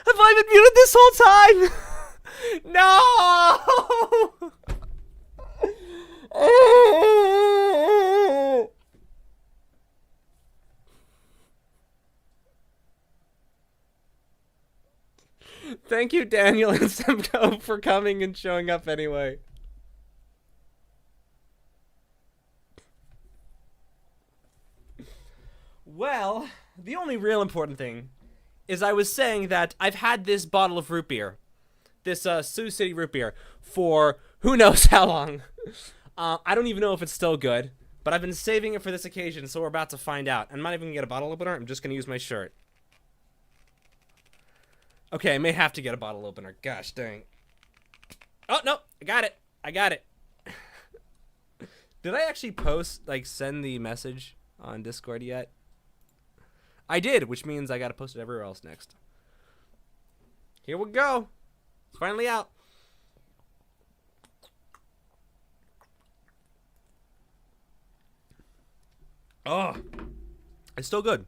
Have I been muted this whole time? No! Thank you, Daniel and Simcoe, for coming and showing up anyway. Well, the only real important thing is I was saying that I've had this bottle of root beer, this Sioux City root beer, for who knows how long. I don't even know if it's still good, but I've been saving it for this occasion, so we're about to find out. I'm not even going to get a bottle opener. I'm just going to use my shirt. Okay, I may have to get a bottle opener. Gosh dang. Oh, no. I got it. I got it. Did I actually send the message on Discord yet? I did, which means I got to post it everywhere else next. Here we go. It's finally out. Oh, it's still good.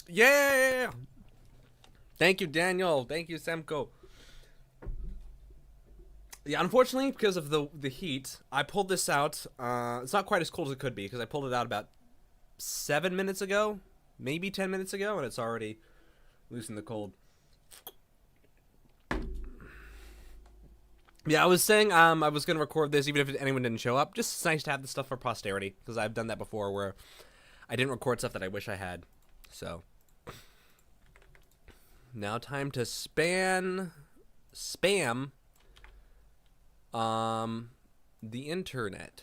Yeah. Thank you, Daniel. Thank you, Semko. Yeah, unfortunately, because of the heat, I pulled this out. It's not quite as cold as it could be because I pulled it out about 7 minutes ago, maybe 10 minutes ago, and it's already losing the cold. Yeah, I was saying I was going to record this even if anyone didn't show up. Just nice to have this stuff for posterity, because I've done that before where I didn't record stuff that I wish I had. So, now time to spam the internet.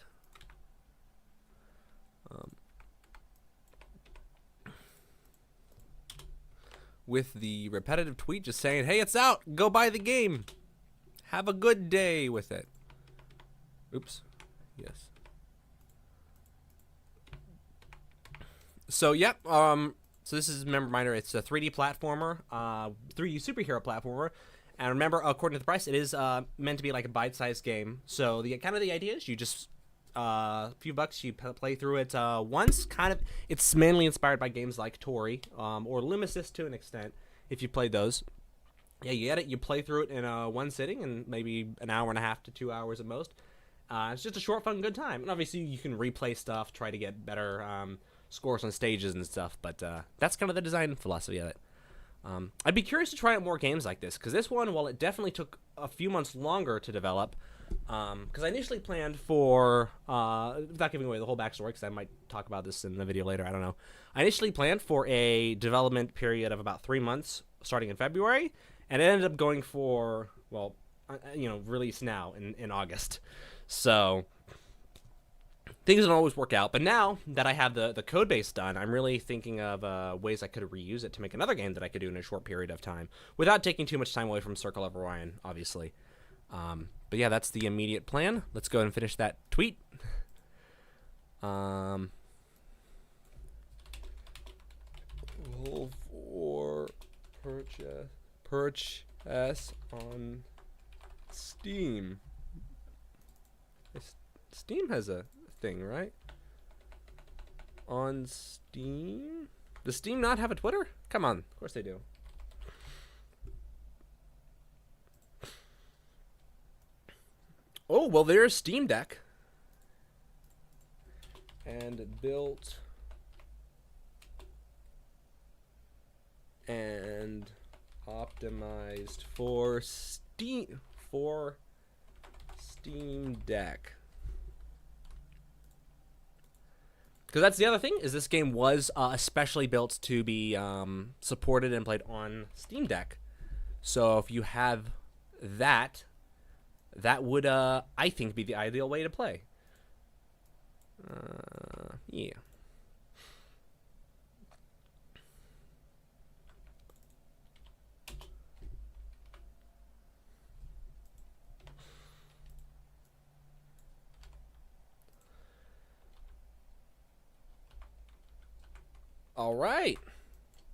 With the repetitive tweet just saying, hey, it's out, go buy the game. Have a good day with it. Oops. Yes. So, yep. So this is, reminder, it's a 3D platformer, 3D superhero platformer. And remember, according to the price, it is meant to be like a bite-sized game. So the idea is you just a few bucks, you play through it once. It's mainly inspired by games like Tori or Lumisys to an extent, if you played those. Yeah, you get it. You play through it in one sitting, and maybe an hour and a half to 2 hours at most. It's just a short, fun, good time. And obviously, you can replay stuff, try to get better scores on stages and stuff. But that's kind of the design philosophy of it. I'd be curious to try out more games like this, because this one, while it definitely took a few months longer to develop, because I initially planned for, without giving away the whole backstory, because I might talk about this in the video later, I don't know. I initially planned for a development period of about 3 months, starting in February, and it ended up going for, well, release now in August. So things don't always work out. But now that I have the code base done, I'm really thinking of ways I could reuse it to make another game that I could do in a short period of time without taking too much time away from Circle of Orion, obviously. But yeah, that's the immediate plan. Let's go ahead and finish that tweet. For purchase on Steam. Steam has a thing, right? On Steam? Does Steam not have a Twitter? Come on, of course they do. Oh, well, there's Steam Deck. And built and optimized for Steam Deck. Because that's the other thing, is this game was especially built to be supported and played on Steam Deck. So if you have that, that would, I think, be the ideal way to play. Yeah. All right.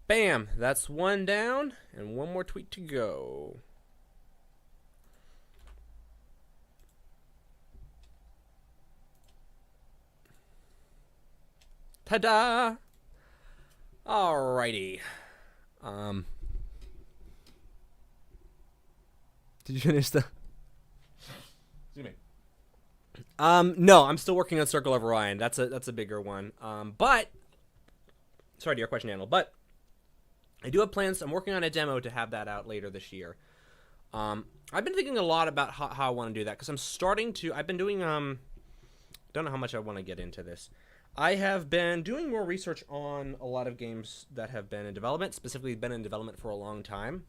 Bam. That's one down and one more tweet to go. Ta-da! Alrighty. Um, did you finish the? Excuse me. No, I'm still working on Circle of Orion. That's a bigger one. But sorry to your question, Daniel. But I do have plans. I'm working on a demo to have that out later this year. I've been thinking a lot about how I want to do that because I'm starting to. I've been doing. Don't know how much I want to get into this. I have been doing more research on a lot of games that have been in development, specifically been in development for a long time.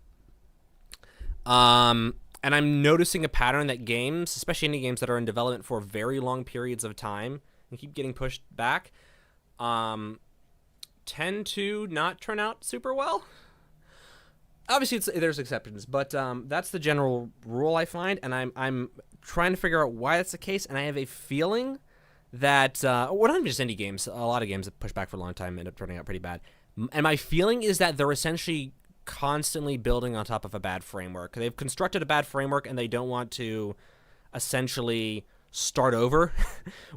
And I'm noticing a pattern that games, especially any games that are in development for very long periods of time and keep getting pushed back, tend to not turn out super well. Obviously, there's exceptions, but that's the general rule I find, and I'm trying to figure out why that's the case, and I have a feeling that, well, not just indie games, a lot of games that push back for a long time end up turning out pretty bad. And my feeling is that they're essentially constantly building on top of a bad framework. They've constructed a bad framework, and they don't want to essentially start over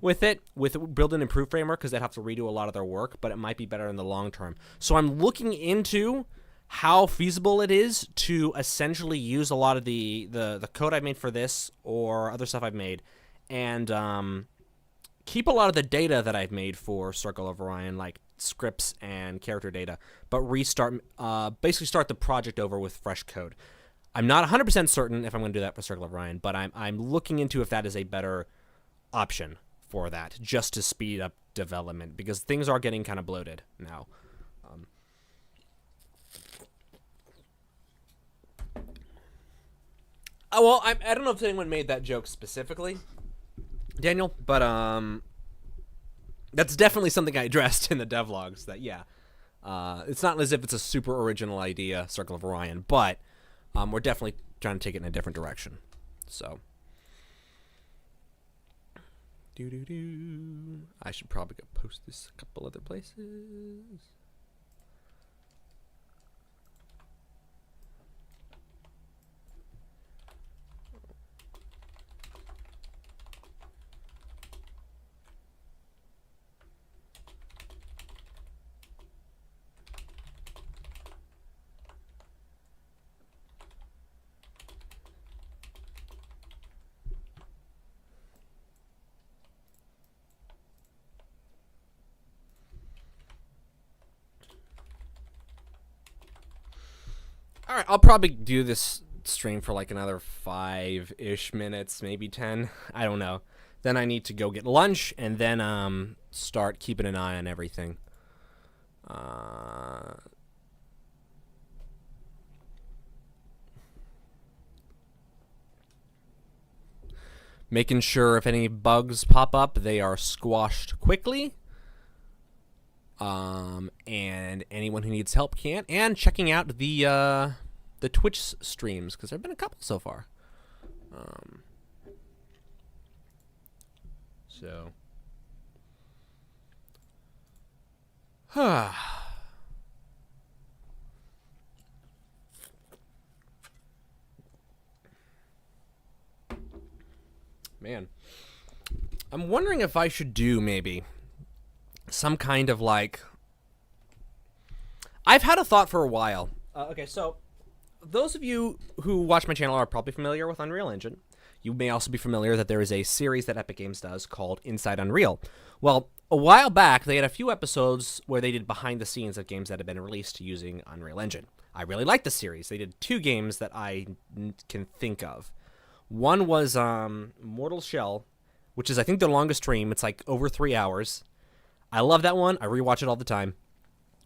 with it, with build an improved framework, because they'd have to redo a lot of their work, but it might be better in the long term. So I'm looking into how feasible it is to essentially use a lot of the code I made for this or other stuff I've made, and keep a lot of the data that I've made for Circle of Orion, like scripts and character data, but restart, basically start the project over with fresh code. I'm not 100% certain if I'm going to do that for Circle of Orion, but I'm looking into if that is a better option for that, just to speed up development, because things are getting kind of bloated now. Well, I don't know if anyone made that joke specifically, Daniel, but that's definitely something I addressed in the devlogs. That it's not as if it's a super original idea, Circle of Orion, but we're definitely trying to take it in a different direction. So, I should probably go post this a couple other places. All right, I'll probably do this stream for like another 5-ish minutes, maybe 10. I don't know. Then I need to go get lunch and then start keeping an eye on everything. Making sure if any bugs pop up, they are squashed quickly. And anyone who needs help can. And checking out the Twitch streams, because there have been a couple so far. So. Man. I'm wondering if I should do maybe some kind of like... I've had a thought for a while. Okay, so those of you who watch my channel are probably familiar with Unreal Engine. You may also be familiar that there is a series that Epic Games does called Inside Unreal. Well, a while back, they had a few episodes where they did behind the scenes of games that had been released using Unreal Engine. I really liked the series. They did 2 games that I can think of. One was Mortal Shell, which is, I think, the longest stream. It's like over 3 hours. I love that one. I rewatch it all the time,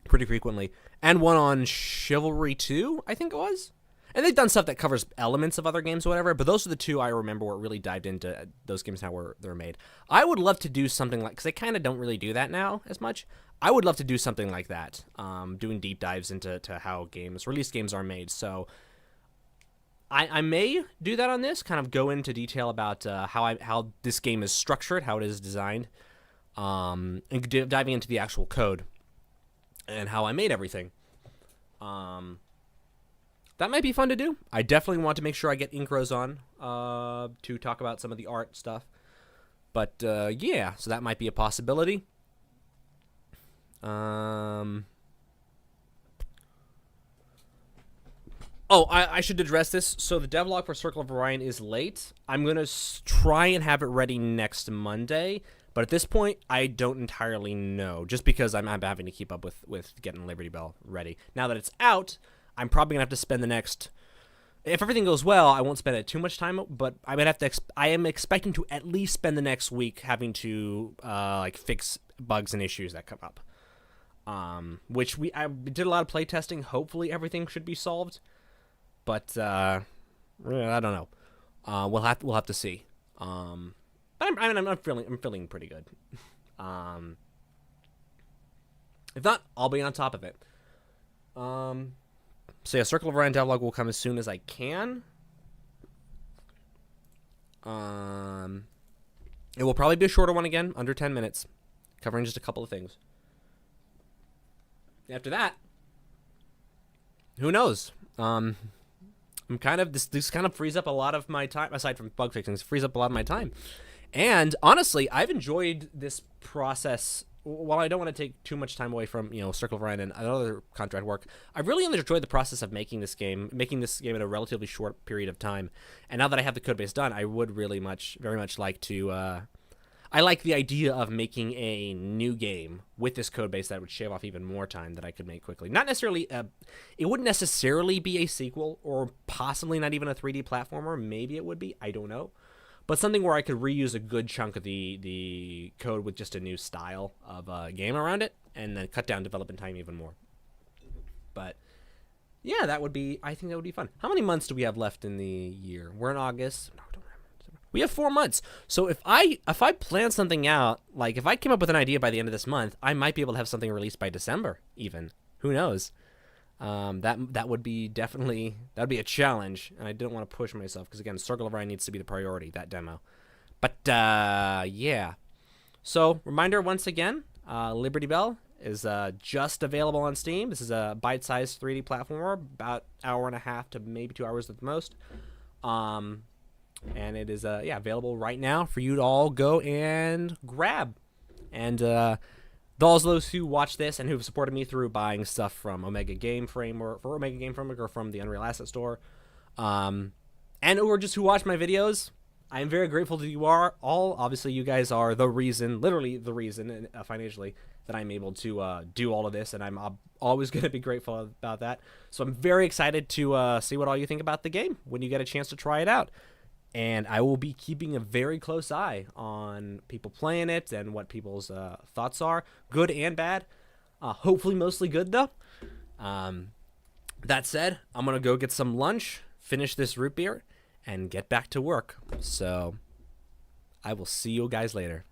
pretty frequently. And one on Chivalry 2, I think it was. And they've done stuff that covers elements of other games or whatever, but those are the 2 I remember where it really dived into those games, how they're made. I would love to do something like, because they kind of don't really do that now as much. I would love to do something like that, doing deep dives into how release games are made. So I may do that on this, kind of go into detail about how this game is structured, how it is designed, and diving into the actual code and how I made everything. That might be fun to do. I definitely want to make sure I get Incros on to talk about some of the art stuff. But yeah, so that might be a possibility. Oh, I should address this. So the devlog for Circle of Orion is late. I'm going to try and have it ready next Monday. But at this point, I don't entirely know. Just because I'm having to keep up with getting Liberty Belle ready. Now that it's out, I'm probably going to have to spend the next... If everything goes well, I won't spend it too much time. But I would have to... I am expecting to at least spend the next week having to like fix bugs and issues that come up. Which I did a lot of play testing. Hopefully everything should be solved. But I don't know. We'll have to see. But I'm feeling pretty good. If not, I'll be on top of it. So yeah, Circle of Orion devlog will come as soon as I can. It will probably be a shorter one again, under 10 minutes, covering just a couple of things. After that, who knows? I'm kind of this kind of frees up a lot of my time, aside from bug fixing. It frees up a lot of my time. And honestly, I've enjoyed this process. While I don't want to take too much time away from, Circle of Orion and other contract work, I've really enjoyed the process of making this game in a relatively short period of time. And now that I have the code base done, I would very much like to. I like the idea of making a new game with this code base that would shave off even more time that I could make quickly. Not necessarily, it wouldn't necessarily be a sequel, or possibly not even a 3D platformer. Maybe it would be. I don't know. But something where I could reuse a good chunk of the code with just a new style of game around it, and then cut down development time even more. But yeah, I think that would be fun. How many months do we have left in the year? We're in August. No, don't remember. We have 4 months. So if I plan something out, like if I came up with an idea by the end of this month, I might be able to have something released by December even. Who knows? That would be that'd be a challenge, and I didn't want to push myself because again, Circle of Orion needs to be the priority, that demo. But yeah. So reminder once again, Liberty Belle is just available on Steam. This is a bite-sized 3D platformer, about an hour and a half to maybe 2 hours at the most. And it is available right now for you to all go and grab. And those who watch this and who've supported me through buying stuff from Omega Game Framework or from the Unreal Asset Store, and or just who watch my videos, I am very grateful to you all. Obviously, you guys are the reason, literally the reason, financially, that I'm able to do all of this, and I'm always going to be grateful about that. So I'm very excited to see what all you think about the game when you get a chance to try it out. And I will be keeping a very close eye on people playing it and what people's thoughts are, good and bad. Hopefully mostly good, though. That said, I'm going to go get some lunch, finish this root beer, and get back to work. So I will see you guys later.